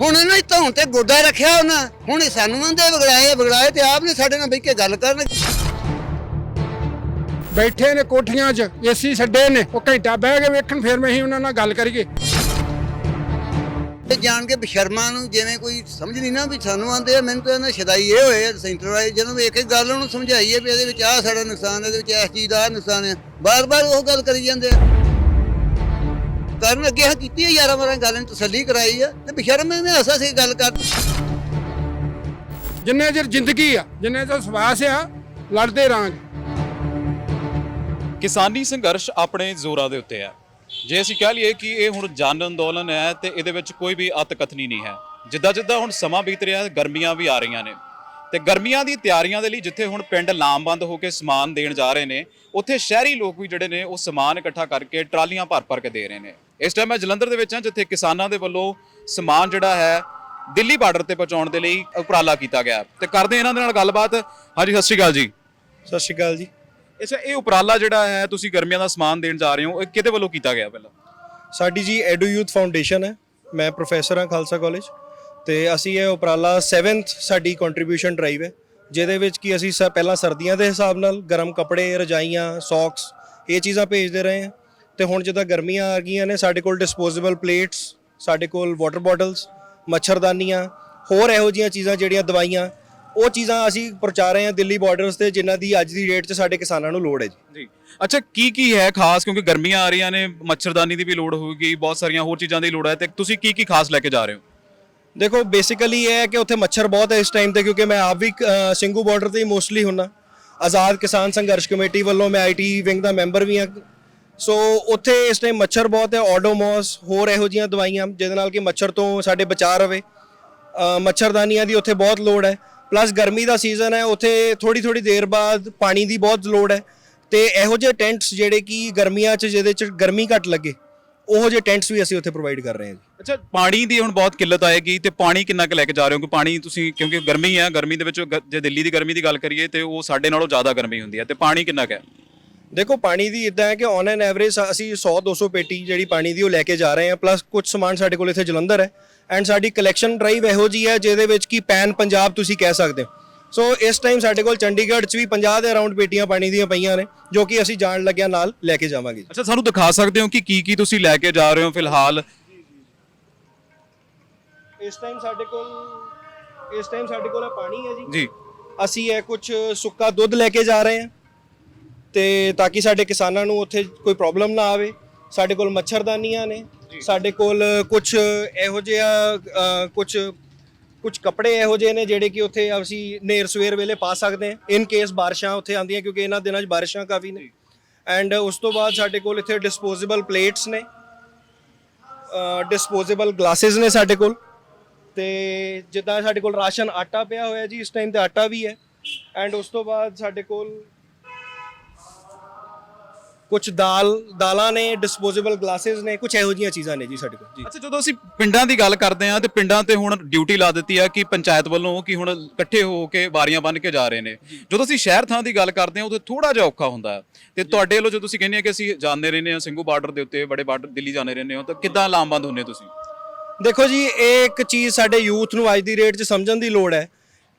ਹੁਣ ਇਹਨਾਂ ਦੀ ਧੌਣ ਤੇ ਗੋਡਾ ਰੱਖਿਆ ਉਹਨਾਂ, ਹੁਣ ਸਾਨੂੰ ਆਂਦੇ ਵਿਗੜਾਏ ਤੇ ਆਪ ਨੇ ਸਾਡੇ ਨਾਲ ਬਹਿ ਕੇ ਗੱਲ ਕਰਨ। ਬੈਠੇ ਨੇ ਕੋਠੀਆਂ 'ਚ, ਏਸੀ ਛੱਡੇ ਨੇ, ਉਹ ਘੰਟਾ ਬਹਿ ਕੇ ਵੇਖਣ, ਫਿਰ ਮੈਂ ਉਹਨਾਂ ਨਾਲ ਗੱਲ ਕਰੀਏ। ਤੇ ਜਾਣ ਕੇ ਬਸ਼ਰਮਾਂ ਨੂੰ ਜਿਵੇਂ ਕੋਈ ਸਮਝ ਨਹੀਂ ਨਾ ਵੀ ਸਾਨੂੰ ਆਂਦੇ ਆ, ਮੈਨੂੰ ਤਾਂ ਇਹਨਾਂ ਸ਼ਦਾਈ ਇਹ ਹੋਏ ਸੈਂਟਰ ਵਾਲੇ, ਜਦੋਂ ਇੱਕ ਇੱਕ ਗੱਲ ਉਹਨੂੰ ਸਮਝਾਈਏ ਵੀ ਇਹਦੇ ਵਿੱਚ ਆਹ ਸਾਡਾ ਨੁਕਸਾਨ, ਇਹਦੇ ਵਿੱਚ ਇਸ ਚੀਜ਼ ਦਾ ਨੁਕਸਾਨ ਹੈ, ਬਾਰ-ਬਾਰ ਉਹ ਗੱਲ ਕਰੀ ਜਾਂਦੇ ਆ। ਕਰਨ ਅੱਗੇ ਹਾਂ ਕੀਤੀ ਹੈ 11-12 ਗੱਲ ਨੂੰ ਤਸੱਲੀ ਕਰਾਈ ਆ, ਤੇ ਬਸ਼ਰਮੇ ਨੇ ਐਸਾ ਸੀ ਗੱਲ ਕਰ। ਜਿੰਨੇ ਚਿਰ ਜ਼ਿੰਦਗੀ ਆ, ਜਿੰਨੇ ਚਿਰ ਸਵਾਸ ਆ, ਲੜਦੇ ਰਹਾਂਗੇ। ਕਿਸਾਨੀ ਸੰਘਰਸ਼ ਆਪਣੇ ਜ਼ੋਰਾਂ ਦੇ ਉੱਤੇ ਹੈ। ਜੇ ਅਸੀਂ ਕਹਿ ਲਈਏ ਕਿ ਇਹ ਹੁਣ ਜਨ ਅੰਦੋਲਨ ਹੈ ਤੇ ਇਹਦੇ ਵਿੱਚ ਕੋਈ ਵੀ ਅਤਕਥਨੀ ਨਹੀਂ ਹੈ। ਜਿੱਦਾਂ ਹੁਣ ਸਮਾਂ ਬੀਤ ਰਿਹਾ, ਗਰਮੀਆਂ ਵੀ ਆ ਰਹੀਆਂ ਨੇ ਤੇ ਗਰਮੀਆਂ ਦੀ ਤਿਆਰੀਆਂ ਦੇ ਲਈ ਜਿੱਥੇ ਹੁਣ ਪਿੰਡ ਲਾਮਬੰਦ ਹੋ ਕੇ ਸਮਾਨ ਦੇਣ ਜਾ ਰਹੇ ਨੇ, ਉੱਥੇ ਸ਼ਹਿਰੀ ਲੋਕ ਵੀ ਜਿਹੜੇ ਨੇ ਉਹ ਸਮਾਨ ਇਕੱਠਾ ਕਰਕੇ ਟਰਾਲੀਆਂ ਭਰ ਕੇ ਦੇ ਰਹੇ ਨੇ। ਇਸ ਟਾਈਮ ਮੈਂ ਜਲੰਧਰ ਦੇ ਵਿੱਚ ਹਾਂ, ਜਿੱਥੇ ਕਿਸਾਨਾਂ ਦੇ ਵੱਲੋਂ ਸਮਾਨ ਜਿਹੜਾ ਹੈ ਦਿੱਲੀ ਬਾਰਡਰ ਤੇ ਪਹੁੰਚਾਉਣ ਦੇ ਲਈ ਉਪਰਾਲਾ ਕੀਤਾ ਗਿਆ ਤੇ ਕਰਦੇ ਇਹਨਾਂ ਦੇ ਨਾਲ ਗੱਲਬਾਤ। ਹਾਂਜੀ, ਸਤਿ ਸ਼੍ਰੀ ਅਕਾਲ ਜੀ। ਸਤਿ ਸ਼੍ਰੀ ਅਕਾਲ ਜੀ। ਅੱਛਾ, ਇਹ ਉਪਰਾਲਾ ਜਿਹੜਾ ਹੈ ਤੁਸੀਂ ਗਰਮੀਆਂ ਦਾ ਸਮਾਨ ਦੇਣ ਜਾ ਰਹੇ ਹੋ, ਇਹ ਕਿਹਦੇ ਵੱਲੋਂ ਕੀਤਾ ਗਿਆ? ਪਹਿਲਾਂ ਸਾਡੀ ਜੀ ਐਡੂ ਯੂਥ ਫਾਊਂਡੇਸ਼ਨ ਹੈ, ਮੈਂ ਪ੍ਰੋਫੈਸਰ ਹਾਂ ਖਾਲਸਾ ਕਾਲਜ, ਤੇ ਅਸੀਂ ਇਹ ਉਪਰਾਲਾ 7th ਸਾਡੀ ਕੰਟਰੀਬਿਊਸ਼ਨ ਡਰਾਈਵ ਹੈ, ਜਿਹਦੇ ਵਿੱਚ ਕਿ ਅਸੀਂ ਪਹਿਲਾਂ ਸਰਦੀਆਂ ਦੇ ਹਿਸਾਬ ਨਾਲ ਗਰਮ ਕੱਪੜੇ, ਰਜਾਈਆਂ, ਸੌਕਸ, ਇਹ ਚੀਜ਼ਾਂ ਭੇਜਦੇ ਰਹੇ ਹਾਂ। ਤੇ ਹੁਣ ਜਿੱਦਾਂ ਗਰਮੀਆਂ ਆ ਗਈਆਂ ਨੇ, ਸਾਡੇ ਕੋਲ ਡਿਸਪੋਜ਼ੇਬਲ ਪਲੇਟਸ, ਸਾਡੇ ਕੋਲ ਵਾਟਰ ਬੋਟਲਸ, ਮੱਛਰਦਾਨੀਆਂ, ਹੋਰ ਇਹੋ ਜਿਹੀਆਂ ਚੀਜ਼ਾਂ ਜਿਹੜੀਆਂ ਦਵਾਈਆਂ, ਉਹ ਚੀਜ਼ਾਂ ਅਸੀਂ ਪਹੁੰਚਾ ਰਹੇ ਹਾਂ ਦਿੱਲੀ ਬਾਰਡਰਸ ਤੇ, ਜਿਨ੍ਹਾਂ ਦੀ ਅੱਜ ਦੀ ਡੇਟ 'ਚ ਸਾਡੇ ਕਿਸਾਨਾਂ ਨੂੰ ਲੋੜ ਹੈ ਜੀ। ਅੱਛਾ, ਕੀ ਹੈ ਖਾਸ? ਕਿਉਂਕਿ ਗਰਮੀਆਂ ਆ ਰਹੀਆਂ ਨੇ, ਮੱਛਰਦਾਨੀ ਦੀ ਵੀ ਲੋੜ ਹੋਊਗੀ, ਬਹੁਤ ਸਾਰੀਆਂ ਹੋਰ ਚੀਜ਼ਾਂ ਦੀ ਲੋੜ ਹੈ, ਤੇ ਤੁਸੀਂ ਕੀ ਖਾਸ ਲੈ ਕੇ ਜਾ ਰਹੇ ਹੋ? ਦੇਖੋ, ਬੇਸਿਕਲੀ ਇਹ ਹੈ ਕਿ ਉੱਥੇ ਮੱਛਰ ਬਹੁਤ ਹੈ ਇਸ ਟਾਈਮ ਤੇ, ਕਿਉਂਕਿ ਮੈਂ ਆਪ ਵੀ ਸਿੰਘੂ ਬਾਰਡਰ ਤੇ ਹੀ ਮੋਸਟਲੀ ਹੁੰਨਾ। ਆਜ਼ਾਦ ਕਿਸਾਨ ਸੰਘਰਸ਼ ਕਮੇਟੀ ਵੱਲੋਂ ਮੈਂ ਆਈਟੀ ਵਿੰਗ ਦਾ ਮੈਂਬਰ ਵੀ ਹਾਂ। ਸੋ ਉੱਥੇ ਇਸ ਟਾਈਮ ਮੱਛਰ ਬਹੁਤ ਹੈ, ਓਡੋਮੋਸ, ਹੋਰ ਇਹੋ ਜਿਹੀਆਂ ਦਵਾਈਆਂ ਜਿਹਦੇ ਨਾਲ ਕਿ ਮੱਛਰ ਤੋਂ ਸਾਡੇ ਬਚਾਅ ਰਵੇ। ਮੱਛਰਦਾਨੀਆਂ ਦੀ ਉੱਥੇ ਬਹੁਤ ਲੋੜ ਹੈ। ਪਲੱਸ ਗਰਮੀ ਦਾ ਸੀਜ਼ਨ ਹੈ, ਉੱਥੇ ਥੋੜੀ ਦੇਰ ਬਾਅਦ ਪਾਣੀ ਦੀ ਬਹੁਤ ਲੋੜ ਹੈ, ਤੇ ਇਹੋ ਜਿਹੇ ਟੈਂਟਸ ਜਿਹੜੇ ਕਿ ਗਰਮੀਆਂ 'ਚ ਜਿਹਦੇ 'ਚ ਗਰਮੀ ਘੱਟ ਲੱਗੇ, ਉਹੋ ਜਿਹੇ ਟੈਂਟਸ ਵੀ ਅਸੀਂ ਉੱਥੇ ਪ੍ਰੋਵਾਈਡ ਕਰ ਰਹੇ ਹਾਂ ਜੀ। ਅੱਛਾ, ਪਾਣੀ ਦੀ ਹੁਣ ਬਹੁਤ ਕਿੱਲਤ ਆਏਗੀ, ਤੇ ਪਾਣੀ ਕਿੰਨਾ ਕੁ ਲੈ ਕੇ ਜਾ ਰਹੇ ਹੋ? ਕਿ ਪਾਣੀ ਤੁਸੀਂ, ਕਿਉਂਕਿ ਗਰਮੀ ਹੈ, ਗਰਮੀ ਦੇ ਵਿੱਚ ਜੇ ਦਿੱਲੀ ਦੀ ਗਰਮੀ ਦੀ ਗੱਲ ਕਰੀਏ ਤੇ ਉਹ ਸਾਡੇ ਨਾਲੋਂ ਜ਼ਿਆਦਾ ਗਰਮੀ ਹੁੰਦੀ ਹੈ, ਤੇ ਪਾਣੀ ਕਿੰਨਾ ਕੁ ਹੈ? ਦੇਖੋ, ਪਾਣੀ ਦੀ ਇੱਦਾਂ ਹੈ ਕਿ ਔਨ ਐਨ ਐਵਰੇਜ ਅਸੀਂ 100-200 ਪੇਟੀ ਜਿਹੜੀ ਪਾਣੀ ਦੀ ਉਹ ਲੈ ਕੇ ਜਾ ਰਹੇ ਹਾਂ। ਪਲੱਸ ਕੁਝ ਸਮਾਨ ਸਾਡੇ ਕੋਲ ਇੱਥੇ ਜਲੰਧਰ ਹੈ, ਐਂਡ ਸਾਡੀ ਕਲੈਕਸ਼ਨ ਡਰਾਈਵ ਇਹੋ ਜਿਹੀ ਹੈ ਜਿਹਦੇ ਵਿੱਚ ਕਿ ਪੈਨ ਪੰਜਾਬ ਤੁਸੀਂ ਕਹਿ ਸਕਦੇ ਹੋ। ਸੋ ਇਸ ਟਾਈਮ ਸਾਡੇ ਕੋਲ ਚੰਡੀਗੜ੍ਹ 'ਚ ਵੀ 50 ਦੇ ਅਰਾਊਂਡ ਪੇਟੀਆਂ ਪਾਣੀ ਦੀਆਂ ਪਈਆਂ ਨੇ, ਜੋ ਕਿ ਅਸੀਂ ਜਾਣ ਲੱਗਿਆਂ ਨਾਲ ਲੈ ਕੇ ਜਾਵਾਂਗੇ। ਅੱਛਾ, ਸਾਨੂੰ ਦਿਖਾ ਸਕਦੇ ਹੋ ਕਿ ਕੀ ਤੁਸੀਂ ਲੈ ਕੇ ਜਾ ਰਹੇ ਹੋ ਫਿਲਹਾਲ? ਇਸ ਟਾਈਮ ਸਾਡੇ ਕੋਲ ਪਾਣੀ ਹੈ ਜੀ। ਅਸੀਂ ਇਹ ਕੁਝ ਸੁੱਕਾ ਦੁੱਧ ਲੈ ਕੇ ਜਾ ਰਹੇ ਹਾਂ, ਤੇ ਤਾਂ ਕਿ ਸਾਡੇ ਕਿਸਾਨਾਂ ਨੂੰ ਉੱਥੇ ਕੋਈ ਪ੍ਰੋਬਲਮ ਨਾ ਆਵੇ। ਸਾਡੇ ਕੋਲ ਮੱਛਰਦਾਨੀਆਂ ਨੇ, ਸਾਡੇ ਕੋਲ ਕੁਝ ਇਹੋ ਜਿਹਾ ਕੁਝ ਕੱਪੜੇ ਇਹੋ ਜਿਹੇ ਨੇ ਜਿਹੜੇ ਕਿ ਉੱਥੇ ਅਸੀਂ ਨੇਰ ਸਵੇਰ ਵੇਲੇ ਪਾ ਸਕਦੇ ਹਾਂ ਇਨ ਕੇਸ ਬਾਰਿਸ਼ਾਂ ਉੱਥੇ ਆਉਂਦੀਆਂ, ਕਿਉਂਕਿ ਇਹਨਾਂ ਦਿਨਾਂ 'ਚ ਬਾਰਿਸ਼ਾਂ ਕਾਫੀ ਨੇ। ਐਂਡ ਉਸ ਤੋਂ ਬਾਅਦ ਸਾਡੇ ਕੋਲ ਇੱਥੇ ਡਿਸਪੋਜ਼ੇਬਲ ਪਲੇਟਸ ਨੇ, ਡਿਸਪੋਜ਼ੇਬਲ ਗਲਾਸਿਸ ਨੇ ਸਾਡੇ ਕੋਲ, ਤੇ ਜਿੱਦਾਂ ਸਾਡੇ ਕੋਲ ਰਾਸ਼ਨ ਆਟਾ ਪਿਆ ਹੋਇਆ ਜੀ ਇਸ ਟਾਈਮ ਤੇ ਆਟਾ ਵੀ ਹੈ। ਐਂਡ ਉਸ ਤੋਂ ਬਾਅਦ ਸਾਡੇ ਕੋਲ ਕੁਝ ਦਾਲਾਂ ਨੇ, ਡਿਸਪੋਜ਼ੇਬਲ ਗਲਾਸਿਸ ਨੇ, ਕੁਝ ਇਹੋ ਜਿਹੀਆਂ ਚੀਜ਼ਾਂ ਨੇ ਜੀ ਸਾਡੇ ਕੋਲ ਜੀ। ਅੱਛਾ, ਜਦੋਂ ਅਸੀਂ ਪਿੰਡਾਂ ਦੀ ਗੱਲ ਕਰਦੇ ਹਾਂ ਤੇ ਪਿੰਡਾਂ ਤੇ ਹੁਣ ਡਿਊਟੀ ਲਾ ਦਿੱਤੀ ਆ ਕਿ ਪੰਚਾਇਤ ਵੱਲੋਂ ਕਿ ਹੁਣ ਇਕੱਠੇ ਹੋ ਕੇ ਵਾਰੀਆਂ ਬੰਨ੍ਹ ਕੇ ਜਾ ਰਹੇ ਨੇ। ਜਦੋਂ ਅਸੀਂ ਸ਼ਹਿਰ ਥਾਂ ਦੀ ਗੱਲ ਕਰਦੇ ਹਾਂ, ਉਦੋਂ ਥੋੜਾ ਜਿਹਾ ਔਖਾ ਹੁੰਦਾ ਹੈ, ਤੇ ਤੁਹਾਡੇ ਵੱਲੋਂ ਜੋ ਤੁਸੀਂ ਕਹਿੰਦੇ ਆ ਕਿ ਅਸੀਂ ਜਾਂਦੇ ਰਹਿੰਦੇ ਹਾਂ ਸਿੰਘੂ ਬਾਰਡਰ ਦੇ ਉੱਤੇ, ਬੜੇ ਬਾਰਡਰ ਦਿੱਲੀ ਜਾਂਦੇ ਰਹਿੰਦੇ ਹੋ, ਤਾਂ ਕਿੱਦਾਂ ਲਾਮਬੰਦ ਹੁੰਦੇ ਤੁਸੀਂ? ਦੇਖੋ ਜੀ, ਇਹ ਇੱਕ ਚੀਜ਼ ਸਾਡੇ ਯੂਥ ਨੂੰ ਅੱਜ ਦੀ ਡੇਟ 'ਚ ਸਮਝਣ ਦੀ ਲੋੜ ਹੈ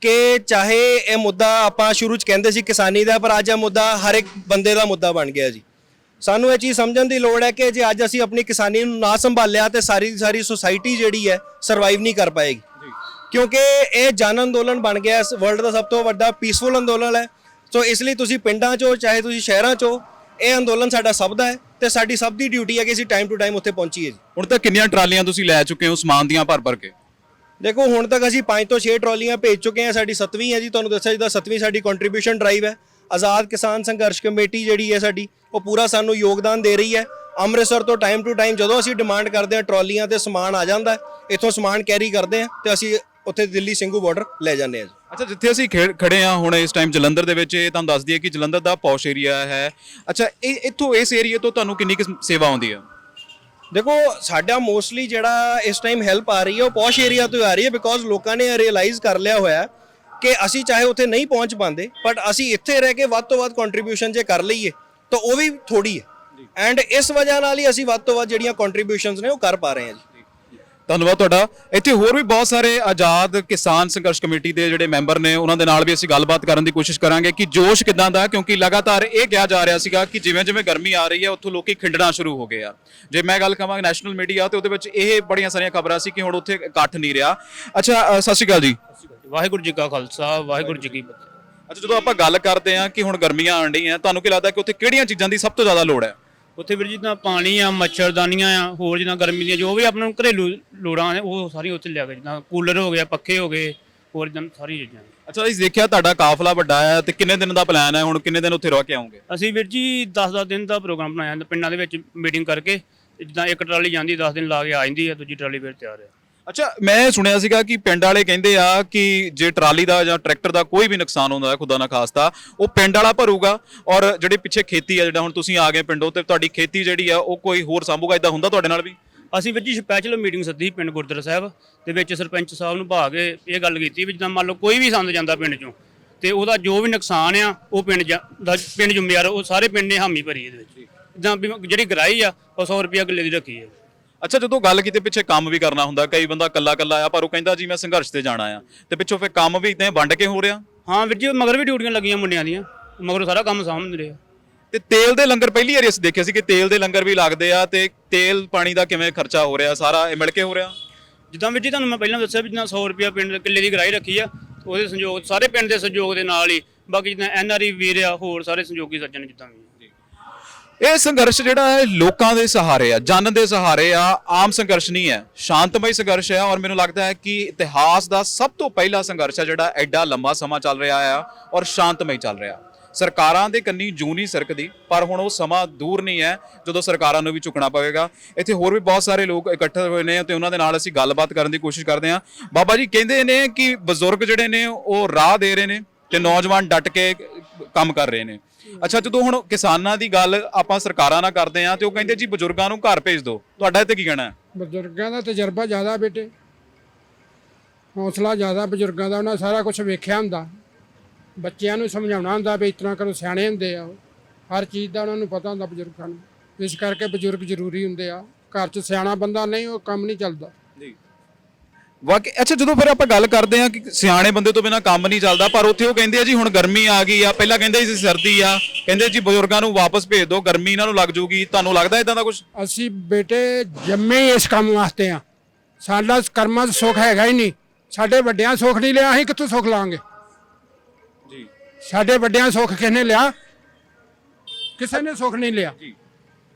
ਕਿ ਚਾਹੇ ਇਹ ਮੁੱਦਾ ਆਪਾਂ ਸ਼ੁਰੂ 'ਚ ਕਹਿੰਦੇ ਸੀ ਕਿਸਾਨੀ ਦਾ, ਪਰ ਅੱਜ ਇਹ ਮੁੱਦਾ ਹਰ ਇੱਕ ਬੰਦੇ ਦਾ ਮੁੱਦਾ ਬਣ ਗਿਆ ਜੀ। ਸਾਨੂੰ ਇਹ ਚੀਜ਼ ਸਮਝਣ ਦੀ ਲੋੜ ਹੈ ਕਿ ਜੇ ਅੱਜ ਅਸੀਂ ਆਪਣੀ ਕਿਸਾਨੀ ਨੂੰ ਨਾ ਸੰਭਾਲਿਆ ਤੇ ਸਾਰੀ ਸੋਸਾਇਟੀ ਜਿਹੜੀ ਹੈ ਸਰਵਾਈਵ ਨਹੀਂ ਕਰ ਪਾਏਗੀ, ਕਿਉਂਕਿ ਇਹ ਜਨ ਅੰਦੋਲਨ ਬਣ ਗਿਆ, ਵਰਲਡ ਦਾ ਸਭ ਤੋਂ ਵੱਡਾ ਪੀਸਫੁਲ ਅੰਦੋਲਨ ਹੈ। ਸੋ ਇਸ ਲਈ ਤੁਸੀਂ ਪਿੰਡਾਂ 'ਚੋਂ ਚਾਹੇ ਤੁਸੀਂ ਸ਼ਹਿਰਾਂ 'ਚੋਂ, ਇਹ ਅੰਦੋਲਨ ਸਾਡਾ ਸਭ ਦਾ ਹੈ, ਤੇ ਸਾਡੀ ਸਭ ਦੀ ਡਿਊਟੀ ਹੈ ਕਿ ਅਸੀਂ ਟਾਈਮ ਟੂ ਟਾਈਮ ਉੱਥੇ ਪਹੁੰਚੀਏ ਜੀ। ਹੁਣ ਤੱਕ ਕਿੰਨੀਆਂ ਟਰਾਲੀਆਂ ਤੁਸੀਂ ਲੈ ਚੁੱਕੇ ਹੋ ਸਮਾਨ ਦੀਆਂ ਭਰ ਕੇ? ਦੇਖੋ, ਹੁਣ ਤੱਕ ਅਸੀਂ 5 ਤੋਂ 6 ਟਰਾਲੀਆਂ ਭੇਜ ਚੁੱਕੇ ਹਾਂ, ਸਾਡੀ 7ਵੀਂ ਹੈ ਜੀ। ਤੁਹਾਨੂੰ ਦੱਸਿਆ ਜਿੱਦਾਂ 7ਵੀਂ ਸਾਡੀ ਕੰਟਰੀਬਿਊਸ਼ਨ ਡਰਾਈਵ ਹੈ। ਆਜ਼ਾਦ ਕਿਸਾਨ ਸੰਘਰਸ਼ ਕਮੇਟੀ ਜਿਹੜੀ ਹੈ ਸਾਡੀ, ਉਹ ਪੂਰਾ ਸਾਨੂੰ ਯੋਗਦਾਨ ਦੇ ਰਹੀ ਹੈ। ਅੰਮ੍ਰਿਤਸਰ ਤੋਂ ਟਾਈਮ ਟੂ ਟਾਈਮ ਜਦੋਂ ਅਸੀਂ ਡਿਮਾਂਡ ਕਰਦੇ ਹਾਂ ਟਰਾਲੀਆਂ ਤੇ ਸਮਾਨ ਆ ਜਾਂਦਾ, ਇੱਥੋਂ ਸਮਾਨ ਕੈਰੀ ਕਰਦੇ ਹਾਂ ਤੇ ਅਸੀਂ ਉੱਥੇ ਦਿੱਲੀ ਸਿੰਘੂ ਬਾਰਡਰ ਲੈ ਜਾਂਦੇ ਹਾਂ ਜੀ। ਅੱਛਾ, ਜਿੱਥੇ ਅਸੀਂ ਖੜੇ ਹਾਂ ਹੁਣ ਇਸ ਟਾਈਮ ਜਲੰਧਰ ਦੇ ਵਿੱਚ, ਇਹ ਤੁਹਾਨੂੰ ਦੱਸ ਦਈਏ ਕਿ ਜਲੰਧਰ ਦਾ ਪੌਸ਼ ਏਰੀਆ ਹੈ। ਅੱਛਾ, ਇੱਥੋਂ ਇਸ ਏਰੀਆ ਤੋਂ ਤੁਹਾਨੂੰ ਕਿੰਨੀ ਕੁ ਸੇਵਾ ਆਉਂਦੀ ਹੈ? ਦੇਖੋ, ਸਾਡਾ ਮੋਸਟਲੀ ਜਿਹੜਾ ਇਸ ਟਾਈਮ ਹੈਲਪ ਆ ਰਹੀ ਹੈ ਉਹ ਪੌਸ਼ ਏਰੀਆ ਤੋਂ ਆ ਰਹੀ ਹੈ, ਬਿਕੋਜ਼ ਲੋਕਾਂ ਨੇ ਰਿਅਲਾਈਜ਼ ਕਰ ਲਿਆ ਹੋਇਆ ਕਿ ਅਸੀਂ ਚਾਹੇ ਉੱਥੇ ਨਹੀਂ ਪਹੁੰਚ ਪਾਉਂਦੇ, ਬਟ ਅਸੀਂ ਇੱਥੇ ਰਹਿ ਕੇ ਵੱਧ ਤੋਂ ਵੱਧ ਕੰਟਰੀਬਿਊਸ਼ਨ ਜੇ ਕਰ ਲਈਏ ਤਾਂ ਉਹ ਵੀ ਥੋੜੀ ਹੈ। ਐਂਡ ਇਸ ਵਜ੍ਹਾ ਨਾਲ ਹੀ ਅਸੀਂ ਵੱਧ ਤੋਂ ਵੱਧ ਜਿਹੜੀਆਂ ਕੰਟਰੀਬਿਊਸ਼ਨਸ ਨੇ ਉਹ ਕਰ ਪਾ ਰਹੇ ਹਾਂ ਜੀ। ਧੰਨਵਾਦ ਤੁਹਾਡਾ। ਇੱਥੇ ਹੋਰ ਵੀ ਬਹੁਤ ਸਾਰੇ ਆਜ਼ਾਦ ਕਿਸਾਨ ਸੰਘਰਸ਼ ਕਮੇਟੀ ਦੇ ਜਿਹੜੇ ਮੈਂਬਰ ਨੇ ਉਹਨਾਂ ਦੇ ਨਾਲ ਵੀ ਅਸੀਂ ਗੱਲਬਾਤ ਕਰਨ ਦੀ ਕੋਸ਼ਿਸ਼ ਕਰਾਂਗੇ ਕਿ ਜੋਸ਼ ਕਿਦਾਂ ਦਾ, ਕਿਉਂਕਿ ਲਗਾਤਾਰ ਇਹ ਕਿਹਾ ਜਾ ਰਿਹਾ ਸੀਗਾ ਕਿ ਜਿਵੇਂ ਜਿਵੇਂ ਗਰਮੀ ਆ ਰਹੀ ਹੈ ਉੱਥੋਂ ਲੋਕੀ ਖਿੰਡਣਾ ਸ਼ੁਰੂ ਹੋ ਗਏ ਆ। ਜੇ ਮੈਂ ਗੱਲ ਕਰਾਂ ਨੈਸ਼ਨਲ ਮੀਡੀਆ ਤੇ ਉਹਦੇ ਵਿੱਚ ਇਹ ਬੜੀਆਂ ਸਾਰੀਆਂ ਖਬਰਾਂ ਸੀ ਕਿ ਹੁਣ ਉੱਥੇ ਇਕੱਠ ਨਹੀਂ ਰਿਹਾ। ਅੱਛਾ, ਸਤਿ ਸ਼੍ਰੀ ਅਕਾਲ ਜੀ। ਵਾਹਿਗੁਰੂ ਜੀ ਕਾ ਖਾਲਸਾ ਵਾਹਿਗੁਰੂ ਜੀ ਕੀ ਫਤਿਹ। ਅੱਛਾ, ਜਦੋਂ ਆਪਾਂ ਗੱਲ ਕਰਦੇ ਹਾਂ ਕਿ ਹੁਣ ਗਰਮੀਆਂ ਆਉਣ ਡਈਆਂ, ਤੁਹਾਨੂੰ ਕੀ ਲੱਗਦਾ ਕਿ ਉੱਥੇ ਕਿਹੜੀਆਂ ਚੀਜ਼ਾਂ ਦੀ ਸਭ ਤੋਂ ਜ਼ਿਆਦਾ ਲੋੜ ਹੈ? ਉੱਥੇ ਵੀਰ ਜਿੱਦਾਂ ਪਾਣੀ ਆ, ਮੱਛਰਦਾਨੀਆਂ ਆ, ਹੋਰ ਜਿੱਦਾਂ ਗਰਮੀ ਦੀਆਂ ਜੋ ਵੀ ਆਪਾਂ ਨੂੰ ਘਰੇਲੂ ਲੋੜਾਂ ਨੇ ਉਹ ਸਾਰੀਆਂ ਉੱਥੇ ਲਿਆ ਕੇ, ਜਿੱਦਾਂ ਕੂਲਰ ਹੋ ਗਿਆ, ਪੱਖੇ ਹੋ ਗਏ, ਹੋਰ ਜਿੱਦਾਂ ਸਾਰੀਆਂ ਚੀਜ਼ਾਂ। ਅੱਛਾ, ਅਸੀਂ ਦੇਖਿਆ ਤੁਹਾਡਾ ਕਾਫਲਾ ਵੱਡਾ ਹੈ ਤੇ ਕਿੰਨੇ ਦਿਨ ਦਾ ਪਲਾਨ ਹੈ? ਹੁਣ ਕਿੰਨੇ ਦਿਨ ਉੱਥੇ ਰਹਿ ਕੇ ਆਉਂਗੇ? ਅਸੀਂ ਵੀਰ ਜੀ 10-10 ਦਿਨ ਦਾ ਪ੍ਰੋਗਰਾਮ ਬਣਾਇਆ ਪਿੰਡਾਂ ਦੇ ਵਿੱਚ ਮੀਟਿੰਗ ਕਰਕੇ, ਤੇ ਜਿੱਦਾਂ ਇੱਕ ਟਰਾਲੀ ਜਾਂਦੀ 10 ਦਿਨ ਲਾ ਕੇ ਆ ਜਾਂਦੀ ਹੈ, ਦੂਜੀ ਟਰਾਲੀ ਫਿਰ ਤਿਆਰ ਹੈ। ਅੱਛਾ, ਮੈਂ ਸੁਣਿਆ ਸੀਗਾ ਕਿ ਪਿੰਡ ਵਾਲੇ ਕਹਿੰਦੇ ਆ ਕਿ ਜੇ ਟਰਾਲੀ ਦਾ ਜਾਂ ਟਰੈਕਟਰ ਦਾ ਕੋਈ ਵੀ ਨੁਕਸਾਨ ਹੁੰਦਾ ਹੈ, ਖੁਦਾ ਨਾ ਖਾਸਤਾ, ਉਹ ਪਿੰਡ ਵਾਲਾ ਭਰੂਗਾ, ਔਰ ਜਿਹੜੇ ਪਿੱਛੇ ਖੇਤੀ ਆ, ਜਿਹੜਾ ਹੁਣ ਤੁਸੀਂ ਆ ਗਏ ਪਿੰਡੋਂ ਤੇ ਤੁਹਾਡੀ ਖੇਤੀ ਜਿਹੜੀ ਆ ਉਹ ਕੋਈ ਹੋਰ ਸੰਭੂਗਾ। ਇਦਾਂ ਹੁੰਦਾ ਤੁਹਾਡੇ ਨਾਲ ਵੀ? ਅਸੀਂ ਵੀਰ ਜੀ ਸਪੈਸ਼ਲ ਮੀਟਿੰਗ ਸੱਦੀ ਪਿੰਡ ਗੁਰਦੁਆਰਾ ਸਾਹਿਬ ਦੇ ਵਿੱਚ, ਸਰਪੰਚ ਸਾਹਿਬ ਨੂੰ ਭਾ ਕੇ ਇਹ ਗੱਲ ਕੀਤੀ ਵੀ ਜਿੱਦਾਂ ਮੰਨ ਲਓ ਕੋਈ ਵੀ ਸੰਦ ਜਾਂਦਾ ਪਿੰਡ ਚੋਂ ਤੇ ਉਹਦਾ ਜੋ ਵੀ ਨੁਕਸਾਨ ਆ ਉਹ ਪਿੰਡ ਜ਼ਿੰਮੇਵਾਰ, ਉਹ ਸਾਰੇ ਪਿੰਡ ਨੇ ਹਾਮੀ ਭਰੀ ਇਹਦੇ ਵਿੱਚ। ਜਿੱਦਾਂ ਜਿਹੜੀ ਗਰਾਈ ਆ ਉਹ 100 ਰੁਪਇਆ ਕਿੱਲੇ ਦੀ ਰੱਖੀ ਹੈ। ਅੱਛਾ, ਜਦੋਂ ਗੱਲ ਕੀਤੇ ਪਿੱਛੇ ਕੰਮ ਵੀ ਕਰਨਾ ਹੁੰਦਾ, ਕਈ ਬੰਦਾ ਕੱਲਾ ਆ ਪਰ ਉਹ ਕਹਿੰਦਾ ਜੀ ਮੈਂ ਸੰਘਰਸ਼ ਤੇ ਜਾਣਾ ਆ, ਤੇ ਪਿੱਛੋਂ ਫਿਰ ਕੰਮ ਵੀ ਇਦਾਂ ਵੰਡ ਕੇ ਹੋ ਰਿਹਾ? ਹਾਂ ਵੀਰ ਜੀ, ਮਗਰ ਵੀ ਡਿਊਟੀਆਂ ਲੱਗੀਆਂ ਮੁੰਡਿਆਂ ਦੀਆਂ, ਮਗਰ ਸਾਰਾ ਕੰਮ ਸਾਂਭਦੇ ਰਹੇ। ਤੇ ਤੇਲ ਦੇ ਲੰਗਰ ਪਹਿਲੀ ਵਾਰੀ ਅਸੀਂ ਦੇਖਿਆ ਸੀ ਕਿ ਤੇਲ ਦੇ ਲੰਗਰ ਵੀ ਲੱਗਦੇ ਆ, ਤੇ ਤੇਲ ਪਾਣੀ ਦਾ ਕਿਵੇਂ ਖਰਚਾ ਹੋ ਰਿਹਾ? ਸਾਰਾ ਇਹ ਮਿਲ ਕੇ ਹੋ ਰਿਹਾ? ਜਿੱਦਾਂ ਵੀਰ ਜੀ ਤੁਹਾਨੂੰ ਮੈਂ ਪਹਿਲਾਂ ਦੱਸਿਆ ਵੀ ਜਿੱਦਾਂ 100 ਰੁਪਇਆ ਪਿੰਡ ਕਿੱਲੇ ਦੀ ਗਰਾਈ ਰੱਖੀ ਆ, ਉਹਦੇ ਸੰਯੋਗ ਸਾਰੇ ਪਿੰਡ ਦੇ ਸੰਯੋਗ ਦੇ ਨਾਲ ਹੀ, ਬਾਕੀ ਜਿੱਦਾਂ NRI ਵੀਰ ਆ, ਹੋਰ ਸਾਰੇ ਸੰਯੋਗੀ ਸੱਜਣ ਜਿੱਦਾਂ ਵੀ। ਇਹ ਸੰਘਰਸ਼ ਜਿਹੜਾ ਹੈ ਲੋਕਾਂ ਦੇ ਸਹਾਰੇ ਆ, ਜਨ ਦੇ ਸਹਾਰੇ ਆ, ਆਮ ਸੰਘਰਸ਼ ਨਹੀਂ ਹੈ, ਸ਼ਾਂਤਮਈ ਸੰਘਰਸ਼ ਹੈ। ਔਰ ਮੈਨੂੰ ਲੱਗਦਾ ਹੈ ਕਿ ਇਤਿਹਾਸ ਦਾ ਸਭ ਤੋਂ ਪਹਿਲਾ ਸੰਘਰਸ਼ ਹੈ ਜਿਹੜਾ ਐਡਾ ਲੰਮਾ ਸਮਾਂ ਚੱਲ ਰਿਹਾ ਆ ਔਰ ਸ਼ਾਂਤਮਈ ਚੱਲ ਰਿਹਾ। ਸਰਕਾਰਾਂ ਦੇ ਕੰਨੀ ਜੂੰ ਨਹੀਂ ਸਰਕਦੀ, ਪਰ ਹੁਣ ਉਹ ਸਮਾਂ ਦੂਰ ਨਹੀਂ ਹੈ ਜਦੋਂ ਸਰਕਾਰਾਂ ਨੂੰ ਵੀ ਝੁਕਣਾ ਪਵੇਗਾ। ਇੱਥੇ ਹੋਰ ਵੀ ਬਹੁਤ ਸਾਰੇ ਲੋਕ ਇਕੱਠੇ ਹੋਏ ਨੇ ਤੇ ਉਹਨਾਂ ਦੇ ਨਾਲ ਅਸੀਂ ਗੱਲਬਾਤ ਕਰਨ ਦੀ ਕੋਸ਼ਿਸ਼ ਕਰਦੇ ਹਾਂ। ਬਾਬਾ ਜੀ ਕਹਿੰਦੇ ਨੇ ਕਿ ਬਜ਼ੁਰਗ ਜਿਹੜੇ ਨੇ ਉਹ ਰਾਹ ਦੇ ਰਹੇ ਨੇ ਤੇ ਨੌਜਵਾਨ ਡਟ ਕੇ ਕੰਮ ਕਰ ਰਹੇ ਨੇ। ਅੱਛਾ, ਜਦੋਂ ਹੁਣ ਕਿਸਾਨਾਂ ਦੀ ਗੱਲ ਆਪਾਂ ਸਰਕਾਰਾਂ ਨਾਲ ਕਰਦੇ ਆ ਤੇ ਉਹ ਕਹਿੰਦੇ ਜੀ ਬਜ਼ੁਰਗਾਂ ਨੂੰ ਘਰ ਭੇਜ ਦਿਓ, ਤੁਹਾਡਾ ਇੱਥੇ ਕੀ ਕਹਿਣਾ ਹੈ? ਬਜ਼ੁਰਗਾਂ ਦਾ ਤਜਰਬਾ ਜ਼ਿਆਦਾ ਬੇਟੇ, ਹੌਸਲਾ ਜ਼ਿਆਦਾ ਬਜ਼ੁਰਗਾਂ ਦਾ, ਉਹਨਾਂ ਸਾਰਾ ਕੁਝ ਵੇਖਿਆ ਹੁੰਦਾ। ਬੱਚਿਆਂ ਨੂੰ ਸਮਝਾਉਣਾ ਹੁੰਦਾ ਵੀ ਇਸ ਤਰ੍ਹਾਂ ਕਰੋ, ਸਿਆਣੇ ਹੁੰਦੇ ਆ ਉਹ, ਹਰ ਚੀਜ਼ ਦਾ ਉਹਨਾਂ ਨੂੰ ਪਤਾ ਹੁੰਦਾ ਬਜ਼ੁਰਗਾਂ ਨੂੰ। ਇਸ ਕਰਕੇ ਬਜ਼ੁਰਗ ਜ਼ਰੂਰੀ ਹੁੰਦੇ ਆ। ਘਰ 'ਚ ਸਿਆਣਾ ਬੰਦਾ ਨਹੀਂ, ਉਹ ਕੰਮ ਨਹੀਂ ਚੱਲਦਾ ਜੀ ਵਾਕਈ। ਅੱਛਾ, ਜਦੋਂ ਫਿਰ ਆਪਾਂ ਗੱਲ ਕਰਦੇ ਆ ਕਿ ਸਿਆਣੇ ਬੰਦੇ ਤੋਂ ਬਿਨਾਂ ਕੰਮ ਨਹੀਂ ਚੱਲਦਾ, ਪਰ ਉੱਥੇ ਉਹ ਕਹਿੰਦੇ ਆ ਜੀ ਹੁਣ ਗਰਮੀ ਆ ਗਈ ਆ, ਪਹਿਲਾਂ ਕਹਿੰਦੇ ਸੀ ਸਰਦੀ ਆ, ਕਹਿੰਦੇ ਜੀ ਬਜ਼ੁਰਗਾਂ ਨੂੰ ਵਾਪਸ ਭੇਜ ਦਿਓ, ਗਰਮੀ ਇਹਨਾਂ ਨੂੰ ਲੱਗ ਜੂਗੀ। ਤੁਹਾਨੂੰ ਲੱਗਦਾ ਇਦਾਂ ਦਾ ਕੁਝ? ਅਸੀਂ ਬੇਟੇ ਜੰਮੇ ਹੀ ਇਸ ਕੰਮ ਵਾਸਤੇ ਆ। ਸਾਡਾ ਕਰਮਾਂ 'ਚ ਸੁੱਖ ਹੈਗਾ ਹੀ ਨਹੀਂ। ਸਾਡੇ ਵੱਡਿਆਂ ਸੁੱਖ ਨਹੀਂ ਲਿਆ, ਅਸੀਂ ਕਿੱਥੋਂ ਸੁੱਖ ਲਾਂਗੇ ਜੀ? ਸਾਡੇ ਵੱਡਿਆਂ ਸੁੱਖ ਕਿਸ ਨੇ ਲਿਆ? ਕਿਸੇ ਨੇ ਸੁੱਖ ਨਹੀਂ ਲਿਆ।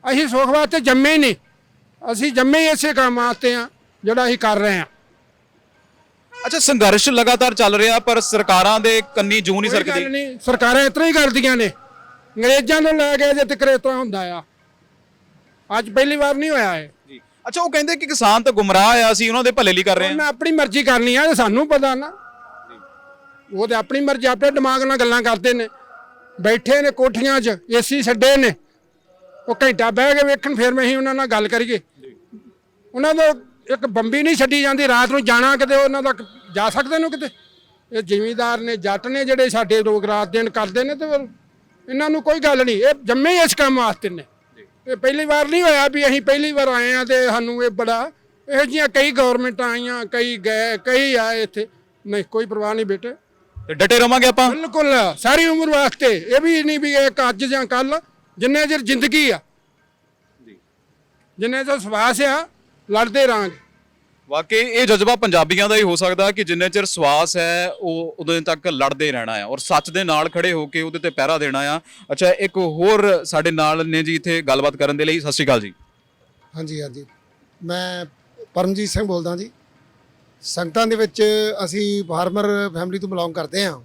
ਅਸੀਂ ਸੁੱਖ ਵਾਸਤੇ ਜੰਮੇ ਹੀ ਨਹੀਂ। ਅਸੀਂ ਜੰਮੇ ਹੀ ਇਸੇ ਕੰਮ ਵਾਸਤੇ ਆ ਜਿਹੜਾ ਅਸੀਂ ਕਰ ਰਹੇ ਹਾਂ। ਅੱਛਾ, ਸੰਘਰਸ਼ ਲਗਾਤਾਰ ਚੱਲ ਰਿਹਾ ਪਰ ਸਰਕਾਰਾਂ ਦੇ ਕੰਨੀ ਜੂੰ ਨਹੀਂ ਕੋਈ ਗੱਲ ਸਰਕਦੀ। ਨਹੀਂ, ਸਰਕਾਰਾਂ ਇਤਨਾ ਹੀ ਕਰਦੀਆਂ ਨੇ। ਅੰਗਰੇਜ਼ਾਂ ਨੂੰ ਲੈ ਕੇ ਜੇ ਤੱਕ ਇਤਨਾ ਹੁੰਦਾ ਆ, ਅੱਜ ਪਹਿਲੀ ਵਾਰ ਨਹੀਂ ਹੋਇਆ ਇਹ। ਜੀ ਅੱਛਾ, ਉਹ ਕਹਿੰਦੇ ਕਿ ਕਿਸਾਨ ਤਾਂ ਗੁੰਮਰਾਹ ਆ, ਅਸੀਂ ਉਹਨਾਂ ਦੇ ਭਲੇ ਲਈ ਕਰ ਰਹੇ ਹਾਂ। ਉਹਨਾਂ ਆਪਣੀ ਮਰਜ਼ੀ ਕਰਨੀ ਆ, ਸਾਨੂੰ ਪਤਾ ਨਾ। ਉਹ ਤੇ ਆਪਣੀ ਮਰਜ਼ੀ, ਆਪਣੇ ਦਿਮਾਗ ਨਾਲ ਗੱਲਾਂ ਕਰਦੇ ਨੇ। ਬੈਠੇ ਨੇ ਕੋਠੀਆਂ 'ਚ, AC ਛੱਡੇ ਨੇ, ਉਹ ਘੰਟਾ ਬਹਿ ਕੇ ਵੇਖਣ, ਫਿਰ ਮੈਂ ਹੀ ਉਹਨਾਂ ਨਾਲ ਗੱਲ ਕਰੀਏ। ਉਹਨਾਂ ਦਾ ਇੱਕ ਬੰਬੀ ਨਹੀਂ ਛੱਡੀ ਜਾਂਦੀ, ਰਾਤ ਨੂੰ ਜਾਣਾ ਕਿਤੇ ਉਹਨਾਂ ਦਾ ਜਾ ਸਕਦੇ ਨੇ ਕਿਤੇ। ਇਹ ਜ਼ਿਮੀਂਦਾਰ ਨੇ, ਜੱਟ ਨੇ ਜਿਹੜੇ ਸਾਡੇ ਲੋਕ ਰਾਤ ਦਿਨ ਕਰਦੇ ਨੇ, ਤੇ ਇਹਨਾਂ ਨੂੰ ਕੋਈ ਗੱਲ ਨਹੀਂ। ਇਹ ਜੰਮੇ ਹੀ ਇਸ ਕੰਮ ਵਾਸਤੇ ਨੇ। ਇਹ ਪਹਿਲੀ ਵਾਰ ਨਹੀਂ ਹੋਇਆ ਵੀ ਅਸੀਂ ਪਹਿਲੀ ਵਾਰ ਆਏ ਆ ਤੇ ਸਾਨੂੰ ਇਹ ਬੜਾ, ਇਹੋ ਜਿਹੀਆਂ ਕਈ ਗਵਰਨਮੈਂਟਾਂ ਆਈਆਂ, ਕਈ ਗਏ, ਕਈ ਆਏ ਇੱਥੇ। ਨਹੀਂ, ਕੋਈ ਪਰਵਾਹ ਨਹੀਂ ਬੇਟੇ, ਤੇ ਡਟੇ ਰਵਾਂਗੇ ਆਪਾਂ ਬਿਲਕੁਲ ਸਾਰੀ ਉਮਰ ਵਾਸਤੇ। ਇਹ ਵੀ ਨਹੀਂ ਵੀ ਇੱਕ ਅੱਜ ਜਾਂ ਕੱਲ, ਜਿੰਨੇ ਚਿਰ ਜ਼ਿੰਦਗੀ ਆ, ਜਿੰਨੇ ਚਿਰ ਸਵਾਸ ਆ, ਲੜਦੇ ਰਹਾਂਗੇ। ਵਾਕਈ ਇਹ ਜਜ਼ਬਾ ਪੰਜਾਬੀਆਂ ਦਾ ਹੀ ਹੋ ਸਕਦਾ ਕਿ ਜਿੰਨੇ ਚਿਰ ਸਵਾਸ ਹੈ ਉਹ ਉਦੋਂ ਤੱਕ ਲੜਦੇ ਰਹਿਣਾ ਆ ਔਰ ਸੱਚ ਦੇ ਨਾਲ ਖੜੇ ਹੋ ਕੇ ਉਹਦੇ ਤੇ ਪਹਿਰਾ ਦੇਣਾ ਆ। ਅੱਛਾ, ਇੱਕ ਹੋਰ ਸਾਡੇ ਨਾਲ ਨੇ ਜੀ ਇੱਥੇ ਗੱਲਬਾਤ ਕਰਨ ਦੇ ਲਈ। ਸਤਿ ਸ਼੍ਰੀ ਅਕਾਲ ਜੀ। ਹਾਂਜੀ ਹਾਂਜੀ, ਮੈਂ ਪਰਮਜੀਤ ਸਿੰਘ ਬੋਲਦਾ ਜੀ। ਸੰਗਤਾਂ ਦੇ ਵਿੱਚ ਅਸੀਂ ਫਾਰਮਰ ਫੈਮਿਲੀ ਤੋਂ ਬਿਲੋਂਗ ਕਰਦੇ ਹਾਂ